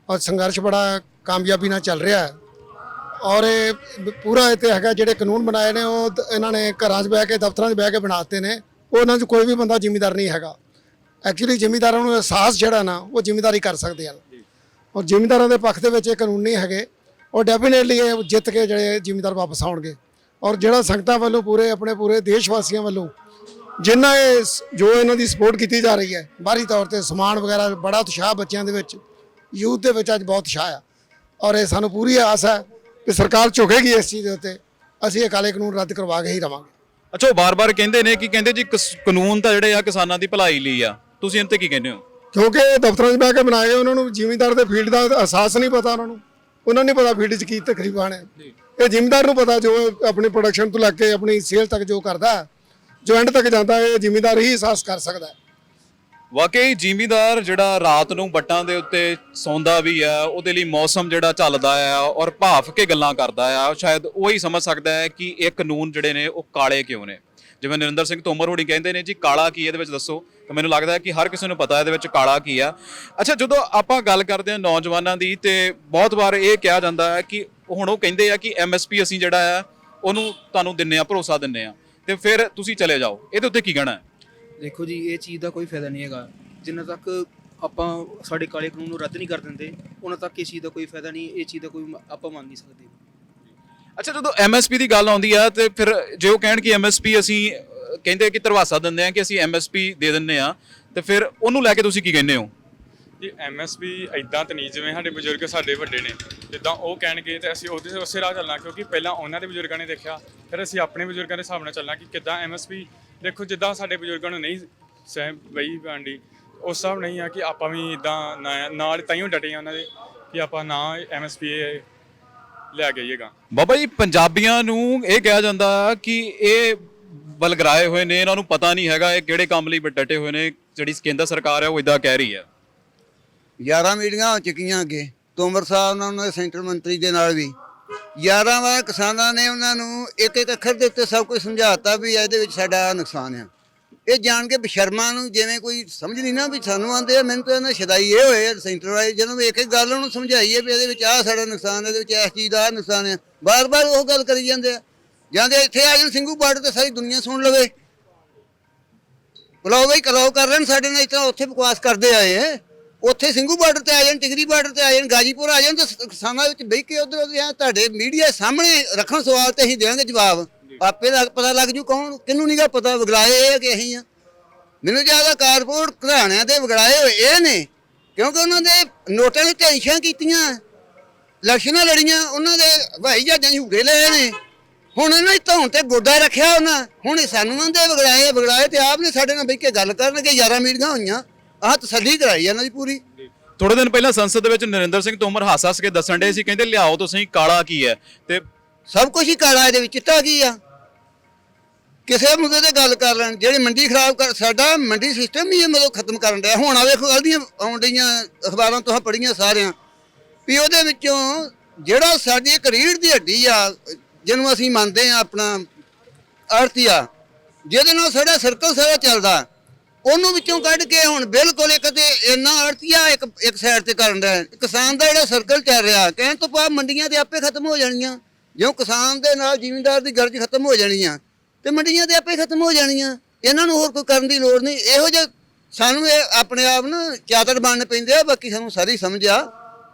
ਔਰ ਸੰਘਰਸ਼ ਬੜਾ ਕਾਮਯਾਬੀ ਨਾਲ ਚੱਲ ਰਿਹਾ ਹੈ। ਔਰ ਇਹ ਪੂਰਾ ਇੱਥੇ ਹੈਗਾ, ਜਿਹੜੇ ਕਾਨੂੰਨ ਬਣਾਏ ਨੇ ਉਹ ਇਹਨਾਂ ਨੇ ਘਰਾਂ 'ਚ ਬਹਿ ਕੇ, ਦਫ਼ਤਰਾਂ 'ਚ ਬਹਿ ਕੇ ਬਣਾ ਦਿੱਤੇ ਨੇ। ਉਹਨਾਂ 'ਚ ਕੋਈ ਵੀ ਬੰਦਾ ਜ਼ਿਮੀਂਦਾਰ ਨਹੀਂ ਹੈਗਾ। ਐਕਚੁਅਲੀ ਜ਼ਿਮੀਂਦਾਰਾਂ ਨੂੰ ਅਹਿਸਾਸ ਜਿਹੜਾ ਨਾ, ਉਹ ਜ਼ਿਮੀਂਦਾਰੀ ਕਰ ਸਕਦੇ ਹਨ। ਔਰ ਜ਼ਿਮੀਂਦਾਰਾਂ ਦੇ ਪੱਖ ਦੇ ਵਿੱਚ ਇਹ ਕਾਨੂੰਨ ਨਹੀਂ ਹੈਗੇ। ਔਰ ਡੈਫੀਨੇਟਲੀ ਇਹ ਜਿੱਤ ਕੇ ਜਿਹੜੇ ਜ਼ਿਮੀਂਦਾਰ ਵਾਪਸ ਆਉਣਗੇ। ਔਰ ਜਿਹੜਾ ਸੰਗਤਾਂ ਵੱਲੋਂ ਆਪਣੇ ਪੂਰੇ ਦੇਸ਼ ਵਾਸੀਆਂ ਵੱਲੋਂ ਜਿੰਨਾ ਇਹ ਜੋ ਇਹਨਾਂ ਦੀ ਸਪੋਰਟ ਕੀਤੀ ਜਾ ਰਹੀ ਹੈ ਬਾਹਰੀ ਤੌਰ ਤੇ, ਸਮਾਨ ਵਗੈਰਾ, ਬੜਾ ਉਤਸ਼ਾਹ ਬੱਚਿਆਂ ਦੇ ਵਿੱਚ, ਯੂਥ ਦੇ ਵਿੱਚ ਅੱਜ ਬਹੁਤ ਉਤਸ਼ਾਹ ਆ। ਔਰ ਇਹ ਸਾਨੂੰ ਪੂਰੀ ਆਸ ਹੈ ਕਿ ਸਰਕਾਰ ਝੁਕੇਗੀ ਇਸ ਚੀਜ਼ ਦੇ ਉੱਤੇ। ਅਸੀਂ ਇਹ ਕਾਲੇ ਕਾਨੂੰਨ ਰੱਦ ਕਰਵਾ ਕੇ ਹੀ ਰਵਾਂਗੇ। ਅੱਛਾ, ਉਹ ਬਾਰ-ਬਾਰ ਕਹਿੰਦੇ ਨੇ ਕਿ ਕਹਿੰਦੇ ਜੀ ਕਾਨੂੰਨ ਤਾਂ ਜਿਹੜੇ ਆ ਕਿਸਾਨਾਂ ਦੀ ਭਲਾਈ ਲਈ ਆ, ਤੁਸੀਂ ਇਹਨਾਂ ਤੇ ਕੀ ਕਹਿੰਦੇ ਹੋ? ਕਿਉਂਕਿ ਦਫ਼ਤਰਾਂ 'ਚ ਬਹਿ ਕੇ ਬਣਾਏ ਉਹਨਾਂ ਨੂੰ ਜ਼ਿਮੀਂਦਾਰ ਦੇ ਫੀਲਡ ਦਾ ਅਹਿਸਾਸ ਨਹੀਂ ਪਤਾ ਉਹਨਾਂ ਨੂੰ ਨਹੀਂ ਪਤਾ ਫੀਲਡ 'ਚ ਕੀ ਤਕਰੀਬਨ ਹੈ। ਇਹ ਜ਼ਿਮੀਂਦਾਰ ਨੂੰ ਪਤਾ ਜੋ ਆਪਣੀ ਪ੍ਰੋਡਕਸ਼ਨ ਤੋਂ ਲੈ ਕੇ ਆਪਣੀ ਸੇਲ ਤੱਕ ਜੋ ਕਰਦਾ, ਜੋ ਐਂਡ ਤੱਕ ਜਾਂਦਾ, ਇਹ ਜ਼ਿਮੀਂਦਾਰ ਹੀ ਅਹਿਸਾਸ ਕਰ ਸਕਦਾ ਹੈ। ਵਾਕਈ ਜ਼ਿਮੀਂਦਾਰ ਜਿਹੜਾ ਰਾਤ ਨੂੰ ਵੱਟਾਂ ਦੇ ਉੱਤੇ ਸੌਂਦਾ ਵੀ ਆ, ਉਹਦੇ ਲਈ ਮੌਸਮ ਜਿਹੜਾ ਚੱਲਦਾ ਆ ਔਰ ਭਾਫ ਕੇ ਗੱਲਾਂ ਕਰਦਾ ਆ, ਸ਼ਾਇਦ ਉਹੀ ਸਮਝ ਸਕਦਾ ਹੈ ਕਿ ਇਹ ਕਾਨੂੰਨ ਜਿਹੜੇ ਨੇ ਉਹ ਕਾਲੇ ਕਿਉਂ ਨੇ। ਜਿਵੇਂ ਨਰਿੰਦਰ ਸਿੰਘ ਤੋਮਰ ਹੋਣੀ ਕਹਿੰਦੇ ਨੇ ਜੀ ਕਾਲਾ ਕੀ ਇਹਦੇ ਵਿੱਚ ਦੱਸੋ, ਤਾਂ ਮੈਨੂੰ ਲੱਗਦਾ ਹੈ ਕਿ ਹਰ ਕਿਸੇ ਨੂੰ ਪਤਾ ਇਹਦੇ ਵਿੱਚ ਕਾਲਾ ਕੀ ਆ। ਅੱਛਾ, ਜਦੋਂ ਆਪਾਂ ਗੱਲ ਕਰਦੇ ਹਾਂ ਨੌਜਵਾਨਾਂ ਦੀ, ਤੇ ਬਹੁਤ ਵਾਰ ਇਹ ਕਿਹਾ ਜਾਂਦਾ ਹੈ ਕਿ ਹੁਣ ਉਹ ਕਹਿੰਦੇ ਆ ਕਿ MSP ਅਸੀਂ ਜਿਹੜਾ ਆ ਉਹਨੂੰ ਤੁਹਾਨੂੰ ਦਿੰਨੇ ਆ, ਭਰੋਸਾ ਦਿੰਨੇ ਆ, ਤੇ ਫਿਰ ਤੁਸੀਂ ਚਲੇ ਜਾਓ। ਇਹਦੇ ਉੱਤੇ ਕੀ ਕਹਿਣਾ ਹੈ? ਦੇਖੋ ਜੀ, ਇਹ ਚੀਜ਼ ਦਾ ਕੋਈ ਫਾਇਦਾ ਨਹੀਂ ਹੈਗਾ। ਜਿੰਨਾ ਤੱਕ ਆਪਾਂ ਸਾਡੇ ਕਾਲੇ ਕਾਨੂੰਨ ਨੂੰ ਰੱਦ ਨਹੀਂ ਕਰ ਦਿੰਦੇ, ਉਹਨਾਂ ਤੱਕ ਇਸ ਚੀਜ਼ ਦਾ ਕੋਈ ਫਾਇਦਾ ਨਹੀਂ, ਇਹ ਚੀਜ਼ ਦਾ ਕੋਈ ਆਪਾਂ ਮੰਨ ਨਹੀਂ ਸਕਦੇ। ਅੱਛਾ, ਜਦੋਂ MSP ਦੀ ਗੱਲ ਆਉਂਦੀ ਆ ਤੇ ਫਿਰ ਜੇ ਉਹ ਕਹਿਣ ਕਿ MSP ਅਸੀਂ ਕਹਿੰਦੇ ਕਿ ਧਰਵਾਸਾ ਦਿੰਦੇ ਆ ਕਿ ਅਸੀਂ MSP ਦੇ ਦਿੰਨੇ ਆ, ਤੇ ਫਿਰ ਉਹਨੂੰ ਲੈ ਕੇ ਤੁਸੀਂ ਕੀ ਕਹਿੰਦੇ ਹੋ? ਜੀ MSP ਇਦਾਂ ਤਾਂ ਨਹੀਂ, ਜਿਵੇਂ ਸਾਡੇ ਬਜ਼ੁਰਗ ਸਾਡੇ ਵੱਡੇ ਨੇ, ਜਿੱਦਾਂ ਉਹ ਕਹਿਣਗੇ ਤੇ ਅਸੀਂ ਉਸੇ ਰਾਹ ਚੱਲਣਾ, ਕਿਉਂਕਿ ਪਹਿਲਾਂ ਉਹਨਾਂ ਦੇ ਬਜ਼ੁਰਗਾਂ ਨੇ ਦੇਖਿਆ, ਫਿਰ ਅਸੀਂ ਆਪਣੇ ਬਜ਼ੁਰਗਾਂ ਦੇ ਹਿਸਾਬ ਨਾਲ ਚੱਲਣਾ ਕਿ ਕਿੱਦਾਂ MSP। ਦੇਖੋ, ਜਿੱਦਾਂ ਸਾਡੇ ਬਜ਼ੁਰਗਾਂ ਨੂੰ ਨਹੀਂ ਸਹਿ ਬਈ ਪੈਂਦੀ, ਉਸ ਹਿਸਾਬ ਨਹੀਂ ਆ ਕਿ ਆਪਾਂ ਵੀ ਇਦਾਂ ਨਾਲ ਤਾਈਓ ਡਟੇ ਆ ਉਹਨਾਂ ਦੇ ਕਿ ਆਪਾਂ ਨਾ MSP ਲੈ ਕੇ ਆਈਏਗਾ। ਬਾਬਾ ਜੀ, ਪੰਜਾਬੀਆਂ ਨੂੰ ਇਹ ਕਿਹਾ ਜਾਂਦਾ ਕਿ ਇਹ ਬਲਗਰਾਏ ਹੋਏ ਨੇ, ਇਹਨਾਂ ਨੂੰ ਪਤਾ ਨਹੀਂ ਹੈਗਾ ਇਹ ਕਿਹੜੇ ਕੰਮ ਲਈ ਡਟੇ ਹੋਏ ਨੇ। ਜਿਹੜੀ ਕੇਂਦਰ ਸਰਕਾਰ ਹੈ ਉਹ ਇਦਾਂ ਕਹਿ ਰਹੀ ਹੈ। 11 ਮੀਟਿੰਗਾਂ ਹੋ ਚੁੱਕੀਆਂ ਅੱਗੇ, ਤੋਮਰ ਸਾਹਿਬ ਨਾਲ ਉਹਨਾਂ ਦੇ ਸੈਂਟਰ ਮੰਤਰੀ ਦੇ ਨਾਲ ਵੀ 11 ਵਾਰ ਕਿਸਾਨਾਂ ਨੇ ਉਹਨਾਂ ਨੂੰ ਇੱਕ ਇੱਕ ਅੱਖਰ ਦੇ ਉੱਤੇ ਸਭ ਕੁਝ ਸਮਝਾਤਾ ਵੀ ਇਹਦੇ ਵਿੱਚ ਸਾਡਾ ਨੁਕਸਾਨ ਆ। ਇਹ ਜਾਣ ਕੇ ਬਸ਼ਰਮਾਂ ਨੂੰ ਜਿਵੇਂ ਕੋਈ ਸਮਝ ਨਹੀਂ ਨਾ ਵੀ ਸਾਨੂੰ ਆਂਦੇ ਆ, ਮੈਨੂੰ ਤਾਂ ਇਹਨਾਂ ਸ਼ਦਾਈ ਇਹ ਹੋਏ ਸੈਂਟਰ ਵਾਲੇ, ਜਦੋਂ ਇੱਕ ਇੱਕ ਗੱਲ ਉਹਨੂੰ ਸਮਝਾਈਏ ਵੀ ਇਹਦੇ ਵਿੱਚ ਆਹ ਸਾਡਾ ਨੁਕਸਾਨ, ਇਹਦੇ ਵਿੱਚ ਇਸ ਚੀਜ਼ ਦਾ ਆਹ ਨੁਕਸਾਨ ਆ, ਬਾਰ-ਬਾਰ ਉਹ ਗੱਲ ਕਰੀ ਜਾਂਦੇ ਆ। ਜਾਂਦੇ ਇੱਥੇ ਆ ਜਾਣ ਸਿੰਘੂ ਬਾਰਡਰ ਤੇ ਸਾਰੀ ਦੁਨੀਆ ਸੁਣ ਲਵੇ, ਬੁਲਾਓ ਬਈ ਕਲਾਓ ਕਰ ਲੈਣ ਸਾਡੇ ਨਾਲ, ਇਤਨਾ ਉੱਥੇ ਬਕਵਾਸ ਕਰਦੇ ਆਏ। ਉੱਥੇ ਸਿੰਘੂ ਬਾਰਡਰ ਤੇ ਆ ਜਾਣ, ਟਿਗਰੀ ਬਾਰਡਰ ਤੇ ਆ ਜਾਣ, ਗਾਜੀਪੁਰ ਆ ਜਾਣ, ਤਾਂ ਕਿਸਾਨਾਂ ਵਿੱਚ ਬਹਿ ਕੇ ਉਧਰ ਤੁਹਾਡੇ ਮੀਡੀਆ ਸਾਹਮਣੇ ਰੱਖਣ ਸਵਾਲ ਤੇ ਅਸੀਂ ਦੇਵਾਂਗੇ ਜਵਾਬ। ਆਪੇ ਪਤਾ ਲੱਗ ਜੂ ਕੌਣ ਕਿਹਨੂੰ ਨਹੀਂਗਾ ਪਤਾ ਵਿਗੜਾਏ ਇਹ ਕਿ ਅਸੀਂ ਆ। ਮੈਨੂੰ ਜ਼ਿਆਦਾ ਕਾਰਪੋਰੇਟ ਘਰਾਣਿਆਂ ਦੇ ਵਿਗੜਾਏ ਹੋਏ ਇਹ ਨੇ, ਕਿਉਂਕਿ ਉਹਨਾਂ ਦੇ ਨੋਟਾਂ ਨੇ ਟੈਨਸ਼ਨ ਕੀਤੀਆਂ, ਇਲੈਕਸ਼ਨਾਂ ਲੜੀਆਂ, ਉਹਨਾਂ ਦੇ ਹਵਾਈ ਜਹਾਜ਼ਾਂ 'ਚ ਝੂਟੇ ਲਏ ਨੇ, ਹੁਣ ਇਹਨਾਂ ਦੀ ਧੌਣ ਤੇ ਗੋਡਾ ਰੱਖਿਆ ਉਹਨਾਂ। ਹੁਣ ਸਾਨੂੰ ਆਂਦੇ ਵਿਗੜਾਏ ਤੇ ਆਪ ਨੇ ਸਾਡੇ ਨਾਲ ਬਹਿ ਕੇ ਗੱਲ ਕਰਨਗੇ। 11 ਮੀਟਿੰਗਾਂ ਹੋਈਆਂ, ਆਹ ਤਸੱਲੀ ਕਰਾਈ ਇਹਨਾਂ ਦੀ ਪੂਰੀ। ਥੋੜੇ ਦਿਨ ਪਹਿਲਾਂ ਸੰਸਦ ਦੇ ਵਿੱਚ ਨਰਿੰਦਰ ਸਿੰਘ ਤੋਮਰ ਹੱਸ ਕੇ ਦੱਸਣ ਡੇ ਸੀ, ਕਹਿੰਦੇ ਲਿਆਓ ਤੁਸੀਂ ਕਾਲਾ ਕੀ ਹੈ, ਤੇ ਸਭ ਕੁਝ ਹੀ ਕਾਲਾ ਇਹਦੇ ਵਿੱਚ, ਚਿੱਟਾ ਕੀ ਆ? ਕਿਸੇ ਮੁੱਦੇ ਤੇ ਗੱਲ ਕਰ ਲੈਣ, ਜਿਹੜੀ ਮੰਡੀ ਖਰਾਬ ਕਰ, ਸਾਡਾ ਮੰਡੀ ਸਿਸਟਮ ਹੀ ਮਤਲਬ ਖਤਮ ਕਰਨ ਡਿਆ। ਹੁਣ ਆ ਵੇਖੋ ਕੱਲ੍ਹ ਦੀਆਂ ਆਉਣ ਡਈਆਂ ਅਖਬਾਰਾਂ ਤੋਂ ਪੜ੍ਹੀਆਂ ਸਾਰਿਆਂ ਵੀ ਉਹਦੇ ਵਿੱਚੋਂ ਜਿਹੜਾ ਸਾਡੀ ਇੱਕ ਰੀੜ੍ਹ ਦੀ ਹੱਡੀ ਆ, ਜਿਹਨੂੰ ਅਸੀਂ ਮੰਨਦੇ ਆ ਆਪਣਾ ਆੜ੍ਹਤੀਆ, ਜਿਹਦੇ ਨਾਲ ਸਾਡਾ ਸਰਕਲ ਸਾਰਾ ਚੱਲਦਾ, ਉਹਨੂੰ ਵਿੱਚੋਂ ਕੱਢ ਕੇ ਹੁਣ ਬਿਲਕੁਲ ਇੱਕ ਤੇ ਇੰਨਾ ਆੜ੍ਹਤੀਆ ਇੱਕ ਸਾਈਡ ਤੇ ਕਰਨ ਡਿਆ। ਕਿਸਾਨ ਦਾ ਜਿਹੜਾ ਸਰਕਲ ਚੱਲ ਰਿਹਾ, ਕਹਿਣ ਤੋਂ ਬਾਅਦ ਮੰਡੀਆਂ ਤੇ ਆਪੇ ਖਤਮ ਹੋ ਜਾਣੀਆਂ। ਜਿਉਂ ਕਿਸਾਨ ਦੇ ਨਾਲ ਜ਼ਿਮੀਂਦਾਰ ਦੀ ਗਰਜ ਖਤਮ ਹੋ ਜਾਣੀ ਆ ਤੇ ਮੰਡੀਆਂ ਤੇ ਆਪੇ ਖਤਮ ਹੋ ਜਾਣੀਆਂ। ਇਹਨਾਂ ਨੂੰ ਹੋਰ ਕੋਈ ਕਰਨ ਦੀ ਲੋੜ ਨਹੀਂ। ਇਹੋ ਜਿਹੇ ਸਾਨੂੰ ਇਹ ਆਪਣੇ ਆਪ ਨਾ ਚਾਤਰ ਬਣਨ ਪੈਂਦੇ ਆ। ਬਾਕੀ ਸਾਨੂੰ ਸਾਰੀ ਸਮਝ ਆ,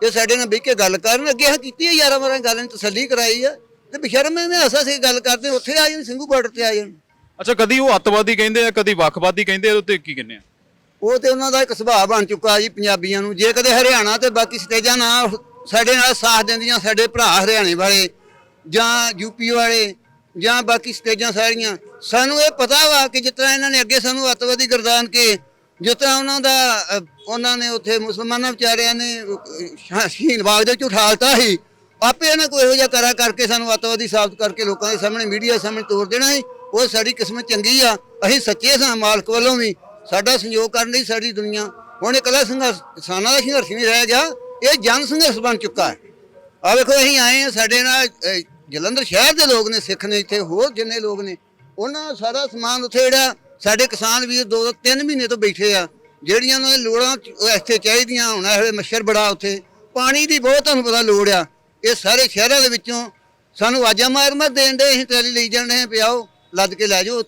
ਇਹ ਸਾਡੇ ਨਾਲ ਬਹਿ ਕੇ ਗੱਲ ਕਰਨ। ਅੱਗੇ ਹਾਂ ਕੀਤੀ ਹੈ 11 ਵਾਰਾਂ ਗੱਲ ਨੇ ਤਸੱਲੀ ਕਰਾਈ ਆ, ਤੇ ਬਸ਼ਰਮ ਐਵੇਂ ਹਾਸਾ ਸੀ ਗੱਲ ਕਰਦੇ, ਉੱਥੇ ਆ ਜਾਣ ਸਿੰਘੂ ਬਾਰਡਰ ਤੇ ਆ ਜਾਣ। ਅੱਛਾ, ਕਦੀ ਉਹ ਅੱਤਵਾਦੀ ਕਹਿੰਦੇ ਆ, ਕਦੀ ਵੱਖਵਾਦੀ ਕਹਿੰਦੇ ਆ, ਉਹਦੇ ਉੱਤੇ ਕੀ ਕਹਿੰਦੇ ਆ? ਉਹ ਤੇ ਉਹਨਾਂ ਦਾ ਇੱਕ ਸੁਭਾਅ ਬਣ ਚੁੱਕਾ ਜੀ ਪੰਜਾਬੀਆਂ ਨੂੰ। ਜੇ ਕਦੇ ਹਰਿਆਣਾ ਤੇ ਬਾਕੀ ਸਟੇਜਾਂ ਨਾਲ ਸਾਡੇ ਨਾਲ ਸਾਥ ਦਿੰਦੀਆਂ, ਸਾਡੇ ਭਰਾ ਹਰਿਆਣੇ ਵਾਲੇ ਜਾਂ ਯੂਪੀ ਵਾਲੇ ਜਾਂ ਬਾਕੀ ਸਟੇਜਾਂ ਸਾਰੀਆਂ, ਸਾਨੂੰ ਇਹ ਪਤਾ ਵਾ ਕਿ ਜਿਸ ਤਰ੍ਹਾਂ ਇਹਨਾਂ ਨੇ ਅੱਗੇ ਸਾਨੂੰ ਅੱਤਵਾਦੀ ਗਰਦਾਨ ਕੇ, ਜਿਸ ਤਰ੍ਹਾਂ ਉਹਨਾਂ ਨੇ ਉੱਥੇ ਮੁਸਲਮਾਨਾਂ ਵਿਚਾਰਿਆਂ ਨੇ ਸ਼ਹੀਨ ਬਾਗ ਦੇ ਵਿੱਚ ਉਠਾਲਤਾ ਸੀ, ਆਪੇ ਇਹਨਾਂ ਕੋਈ ਇਹੋ ਜਿਹਾ ਕਰਾ ਕਰਕੇ ਸਾਨੂੰ ਅੱਤਵਾਦੀ ਸਾਬਤ ਕਰਕੇ ਲੋਕਾਂ ਦੇ ਸਾਹਮਣੇ, ਮੀਡੀਆ ਸਾਹਮਣੇ ਤੋਰ ਦੇਣਾ ਸੀ। ਉਹ ਸਾਡੀ ਕਿਸਮਤ ਚੰਗੀ ਆ, ਅਸੀਂ ਸੱਚੇ ਸਾਂ ਮਾਲਕ ਵੱਲੋਂ ਵੀ, ਸਾਡਾ ਸੰਯੋਗ ਕਰਨ ਲਈ ਸਾਡੀ ਦੁਨੀਆ। ਹੁਣ ਇਕੱਲਾ ਸੰਘਰਸ਼ ਕਿਸਾਨਾਂ ਦਾ ਸੰਘਰਸ਼ ਨਹੀਂ ਰਹਿ ਗਿਆ, ਇਹ ਜਨ ਸੰਘਰਸ਼ ਬਣ ਚੁੱਕਾ ਹੈ। ਆ ਵੇਖੋ ਅਸੀਂ ਆਏ ਹਾਂ, ਸਾਡੇ ਨਾਲ ਜਲੰਧਰ ਸ਼ਹਿਰ ਦੇ ਲੋਕ ਨੇ, ਸਿੱਖ ਨੇ, ਇੱਥੇ ਹੋਰ ਜਿੰਨੇ ਲੋਕ ਨੇ, ਉਹਨਾਂ ਸਾਰਾ ਸਮਾਨ ਉੱਥੇ ਜਿਹੜਾ ਸਾਡੇ ਕਿਸਾਨ ਵੀਰ 2-3 ਮਹੀਨੇ ਤੋਂ ਬੈਠੇ ਆ, ਜਿਹੜੀਆਂ ਉਹਨਾਂ ਦੀ ਲੋੜਾਂ ਇੱਥੇ ਚਾਹੀਦੀਆਂ। ਹੁਣ ਇਹ ਮੱਛਰ ਬੜਾ, ਉੱਥੇ ਪਾਣੀ ਦੀ ਬਹੁਤ ਤੁਹਾਨੂੰ ਪਤਾ ਲੋੜ ਆ। ਇਹ ਸਾਰੇ ਸ਼ਹਿਰਾਂ ਦੇ ਵਿੱਚੋਂ ਸਾਨੂੰ ਆਵਾਜ਼ਾਂ ਮਾਰ ਦੇਣ ਦੇ, ਅਸੀਂ ਟਰਾਲੀ ਲਈ ਜਾਂਦੇ ਹਾਂ, ਪਿਆਓ ਲੱਦ ਕੇ ਲੈ ਜਾਓ,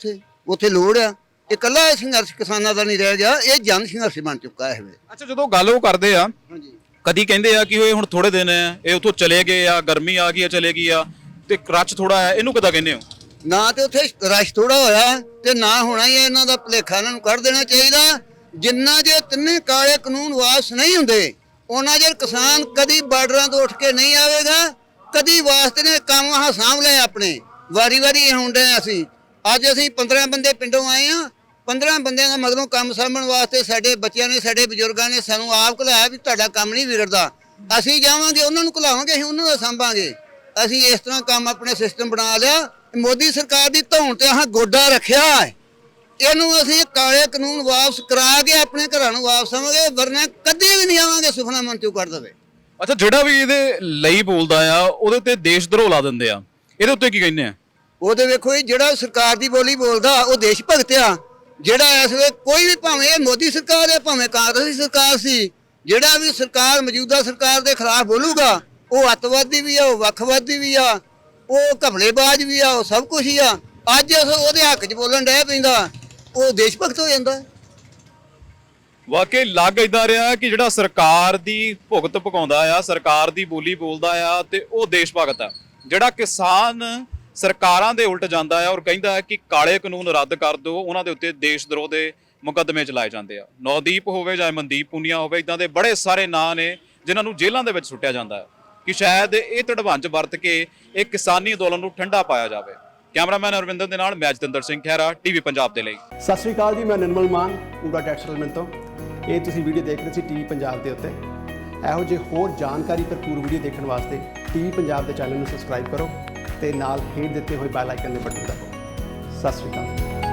ਉੱਥੇ ਲੋੜ ਆ। ਇਹ ਇਕੱਲਾ ਸੰਘਰਸ਼ ਕਿਸਾਨਾਂ ਦਾ ਨਹੀਂ ਰਹਿ ਗਿਆ, ਇਹ ਜਨ ਸੰਘਰਸ਼ ਬਣ ਚੁੱਕਾ ਹੈ। ਅੱਛਾ, ਜਦੋਂ ਗੱਲ ਉਹ ਕਰਦੇ ਆ, ਹਾਂਜੀ, ਕਦੀ ਕਹਿੰਦੇ ਆ ਕਿ ਹੁਣ ਥੋੜੇ ਦਿਨ ਹੈ, ਇਹ ਉੱਥੋਂ ਚਲੇ ਗਏ ਆ, ਗਰਮੀ ਆ ਗਈ ਆ, ਚਲੇ ਗਈ ਆ, ਤੇ ਰਸ਼ ਥੋੜਾ ਹੈ, ਇਹਨੂੰ ਕਿੱਦਾਂ ਕਹਿੰਦੇ ਹੋ? ਨਾ ਤੇ ਉੱਥੇ ਰਸ਼ ਥੋੜਾ ਹੋਇਆ ਤੇ ਨਾ ਹੋਣਾ ਹੀ, ਇਹਨਾਂ ਦਾ ਭੁਲੇਖਾ ਇਹਨਾਂ ਨੂੰ ਕੱਢ ਦੇਣਾ ਚਾਹੀਦਾ। ਜਿੰਨਾ ਜੇ ਤਿੰਨੇ ਕਾਲੇ ਕਾਨੂੰਨ ਵਾਪਸ ਨਹੀਂ ਹੁੰਦੇ, ਉਹਨਾਂ ਜੇ ਕਿਸਾਨ ਕਦੀ ਬਾਰਡਰਾਂ ਤੋਂ ਉੱਠ ਕੇ ਨਹੀਂ ਆਵੇਗਾ। ਕਦੀ ਵਾਸਤੇ ਨੇ ਕੰਮ ਸਾਂਭ ਲਏ ਆਪਣੇ, ਵਾਰੀ-ਵਾਰੀ ਹੁੰਦੇ ਅਸੀਂ ਅੱਜ ਅਸੀਂ 15 ਬੰਦੇ ਪਿੰਡੋਂ ਆਏ ਆ 15 ਬੰਦਿਆਂ ਦਾ ਮਗਰੋਂ ਕੰਮ ਸਾਂਭਣ ਵਾਸਤੇ ਸਾਡੇ ਬੱਚਿਆਂ ਨੇ ਸਾਡੇ ਬਜ਼ੁਰਗਾਂ ਨੇ ਸਾਨੂੰ ਆਪ ਘਲਾਇਆ ਵੀ ਤੁਹਾਡਾ ਕੰਮ ਨਹੀਂ ਵਿਗੜਦਾ। ਅਸੀਂ ਜਾਵਾਂਗੇ ਉਹਨਾਂ ਨੂੰ ਘਲਾਵਾਂਗੇ, ਅਸੀਂ ਉਹਨਾਂ ਦਾ ਸਾਂਭਾਂਗੇ। ਅਸੀਂ ਇਸ ਤਰ੍ਹਾਂ ਕੰਮ ਆਪਣੇ ਸਿਸਟਮ ਬਣਾ ਲਿਆ। ਮੋਦੀ ਸਰਕਾਰ ਦੀ ਧੌਣ ਤੇ ਆਹ ਗੋਡਾ ਰੱਖਿਆ ਹੈ। ਇਹਨੂੰ ਅਸੀਂ ਕਾਲੇ ਕਾਨੂੰਨ ਵਾਪਸ ਕਰਾ ਕੇ ਆਪਣੇ ਘਰਾਂ ਨੂੰ ਵਾਪਸ ਆਵਾਂਗੇ, ਵਰਨਾ ਕਦੇ ਵੀ ਨਹੀਂ ਆਵਾਂਗੇ। ਸੁਖਨਾ ਮਨ ਚੋਂ ਕੱਢ ਦੇਵੇ। ਅੱਛਾ, ਜਿਹੜਾ ਵੀ ਇਹਦੇ ਲਈ ਬੋਲਦਾ ਆ ਉਹਦੇ ਤੇ ਦੇਸ਼ ਧਰੋਹ ਲਾ ਦਿੰਦੇ ਆ, ਇਹਦੇ ਉੱਤੇ ਕੀ ਕਹਿੰਦੇ ਆ? ਉਹਦੇ ਵੇਖੋ ਜੀ, ਜਿਹੜਾ ਸਰਕਾਰ ਦੀ ਬੋਲੀ ਬੋਲਦਾ ਉਹ ਦੇਸ਼ ਭਗਤ ਆ। ਜਿਹੜਾ ਇਸ ਵੇਲੇ ਕੋਈ ਵੀ, ਭਾਵੇਂ ਇਹ ਮੋਦੀ ਸਰਕਾਰ ਹੈ ਭਾਵੇਂ ਕਾਂਗਰਸੀ ਸਰਕਾਰ ਸੀ, ਜਿਹੜਾ ਵੀ ਸਰਕਾਰ ਮੌਜੂਦਾ ਸਰਕਾਰ ਦੇ ਖਿਲਾਫ ਬੋਲੂਗਾ ਉਹ ਅੱਤਵਾਦੀ ਵੀ ਆ, ਉਹ ਵੱਖਵਾਦੀ ਵੀ ਆ, ਉਹ ਘਪਲੇਬਾਜ਼ ਵੀ ਆ, ਉਹ ਸਭ ਕੁਝ ਹੀ ਆ। ਅੱਜ ਉਹਦੇ ਹੱਕ 'ਚ ਬੋਲਣ ਡੈ ਪੈਂਦਾ, ਉਹ ਦੇਸ਼ ਭਗਤ ਹੋ ਜਾਂਦਾ। ਵਾਕਈ ਲੱਗ ਇਦਾਂ ਰਿਹਾ ਕਿ ਜਿਹੜਾ ਸਰਕਾਰ ਦੀ ਭੁਗਤ ਪਕਾਉਂਦਾ ਆ, ਸਰਕਾਰ ਦੀ ਬੋਲੀ ਬੋਲਦਾ ਆ ਤੇ ਉਹ ਦੇਸ਼ ਭਗਤ ਆ। ਜਿਹੜਾ ਕਿਸਾਨ ਸਰਕਾਰਾਂ ਦੇ ਉਲਟ ਜਾਂਦਾ ਆ ਔਰ ਕਹਿੰਦਾ ਹੈ ਕਿ ਕਾਲੇ ਕਾਨੂੰਨ ਰੱਦ ਕਰ ਦਿਓ, ਉਹਨਾਂ ਦੇ ਉੱਤੇ ਦੇਸ਼ ਦਰੋਹ ਦੇ ਮੁਕੱਦਮੇ ਚਲਾਏ ਜਾਂਦੇ ਆ। ਨੌਦੀਪ ਹੋਵੇ ਜਾਂ ਮਨਦੀਪ ਪੁਨੀਆ ਹੋਵੇ, ਇਦਾਂ ਦੇ ਬੜੇ ਸਾਰੇ ਨਾਂ ਨੇ ਜਿਨ੍ਹਾਂ ਨੂੰ ਜੇਲ੍ਹਾਂ ਦੇ ਵਿੱਚ ਸੁੱਟਿਆ ਜਾਂਦਾ ਹੈ ਕਿ ਸ਼ਾਇਦ ਇਹ ਧੜਵੰਜ ਵਰਤ ਕੇ ਇਹ ਕਿਸਾਨੀ ਅੰਦੋਲਨ ਨੂੰ ਠੰਡਾ ਪਾਇਆ ਜਾਵੇ। ਕੈਮਰਾਮੈਨ ਅਰਵਿੰਦਰ ਦੇ ਨਾਲ ਮੈਂ ਜਤਿੰਦਰ ਸਿੰਘ ਖਹਿਰਾ, ਟੀਵੀ ਪੰਜਾਬ ਦੇ ਲਈ। ਸਤਿ ਸ਼੍ਰੀ ਅਕਾਲ ਜੀ, ਮੈਂ ਨਿਰਮਲ ਮਾਨ ਪੂਰਾ ਟੈਕਸ ਸੈਟਲਮੈਂਟ ਤੋਂ। ਇਹ ਤੁਸੀਂ ਵੀਡੀਓ ਦੇਖ ਰਹੇ ਸੀ ਟੀਵੀ ਪੰਜਾਬ ਦੇ ਉੱਤੇ। ਇਹੋ ਜਿਹੇ ਹੋਰ ਜਾਣਕਾਰੀ ਭਰਪੂਰ ਵੀਡੀਓ ਦੇਖਣ ਵਾਸਤੇ ਟੀਵੀ ਪੰਜਾਬ ਦੇ ਚੈਨਲ ਨੂੰ ਸਬਸਕ੍ਰਾਈਬ ਕਰੋ ਤੇ ਨਾਲ ਹੇਠ ਦਿੱਤੇ ਹੋਏ ਬੈਲ ਆਈਕਨ ਦੇ ਬਟਨ ਦਬਾਓ। ਸਤਿ ਸ਼੍ਰੀ ਅਕਾਲ।